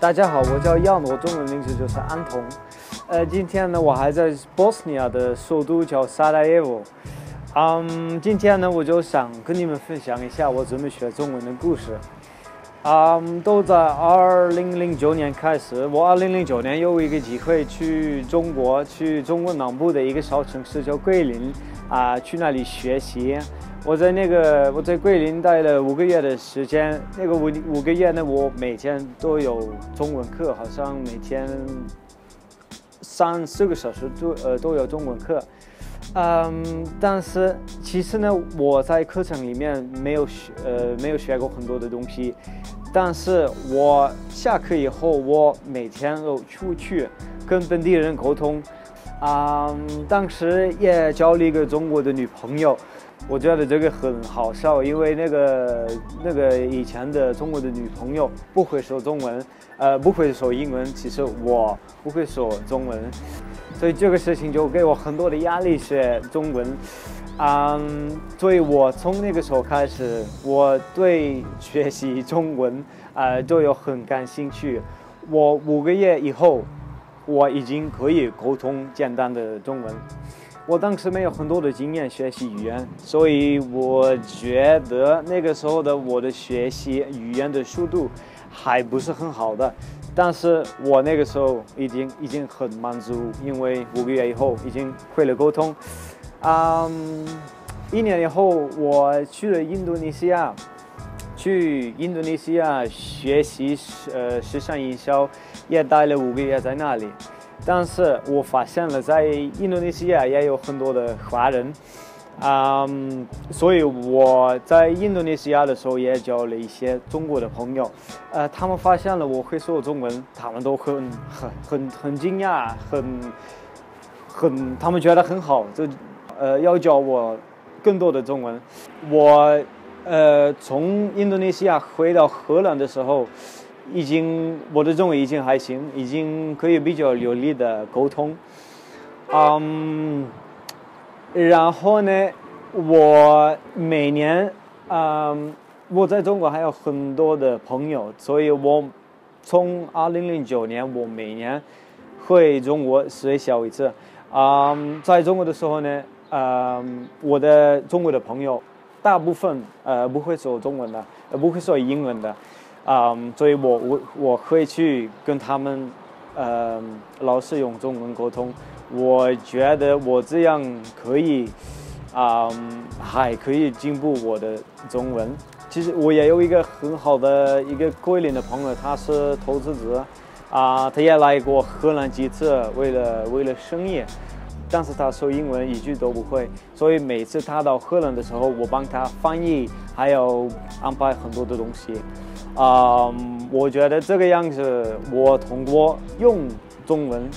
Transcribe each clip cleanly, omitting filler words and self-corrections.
大家好，我叫Jan，我中文名字就是安童。今天呢，我还在波斯尼亚的首都叫萨拉耶夫。今天呢，我就想跟你们分享一下我怎么学中文的故事。都在2009年开始，我2009年有一个机会去中国，去中国南部的一个小城市叫桂林，去那里学习。我在桂林待了5个月的时间，那个五个月呢，我每天都有中文课，好像每天3-4个小时都有中文课。但是其实呢，我在课程里面没有学过很多的东西，但是我下课以后，我每天都出去跟本地人沟通。当时也交了一个中国的女朋友。我觉得这个很好笑，因为那个以前的中国的女朋友不会说中文，不会说英文，其实我不会说中文，所以这个事情就给我很多的压力学中文。所以我从那个时候开始，我对学习中文就有很感兴趣。我5个月以后，我已经可以沟通简单的中文。我当时没有很多的经验学习语言，所以我觉得那个时候的我的学习语言的速度还不是很好的。但是我那个时候已经很满足，因为5个月以后已经会了沟通。1年以后，我去了印度尼西亚，学习时尚营销，也待了5个月在那里。但是我发现了，在印度尼西亚也有很多的华人，所以我在印度尼西亚的时候也交了一些中国的朋友，他们发现了我会说中文，他们都很惊讶，他们觉得很好，就要教我更多的中文。我从印度尼西亚回到荷兰的时候，我的中文已经还行，已经可以比较流利的沟通。然后呢，我每年我在中国还有很多的朋友，所以我从2009年我每年回中国学校一次。在中国的时候呢，我的中国的朋友大部分不会说中文的，不会说英文的。所以我会去跟他们老是用中文沟通。我觉得我这样可以还可以进步我的中文。其实我也有一个很好的一个桂林的朋友，他是投资者，他也来过荷兰几次，为了生意。但是他说英文一句都不会，所以每次他到荷兰的时候，我帮他翻译，还有安排很多的东西。我觉得这个样子，我通过用中文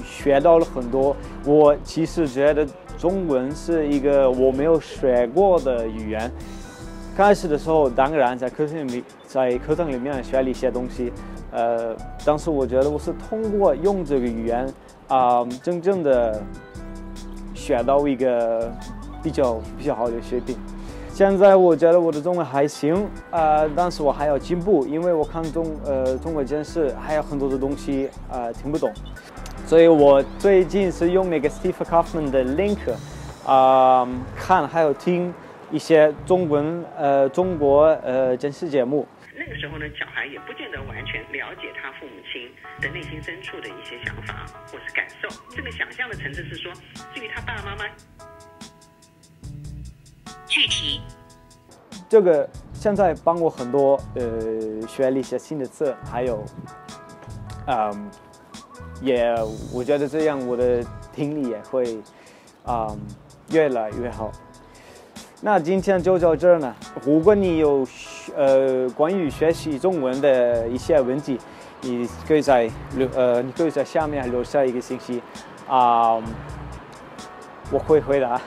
学到了很多。我其实觉得中文是一个我没有学过的语言。开始的时候，当然在课程里面学了一些东西，但是我觉得我是通过用这个语言，真正的学到一个比较好的水平。现在我觉得我的中文还行，但是我还要进步，因为我看中国电视还有很多的东西听不懂，所以我最近是用那个 Steve Kaufman 的 Link， 看还有听一些中国电视节目。那个时候呢，小孩也不见得完全了解他父母亲的内心深处的一些想法或是感受。这个想象的层次是说，至于他爸爸妈妈具体，这个现在帮我很多，学了一些新的字，还有，我觉得这样我的听力也会，越来越好。那今天就到这儿呢。如果你有关于学习中文的一些问题，你可以在下面留下一个信息，我会回答。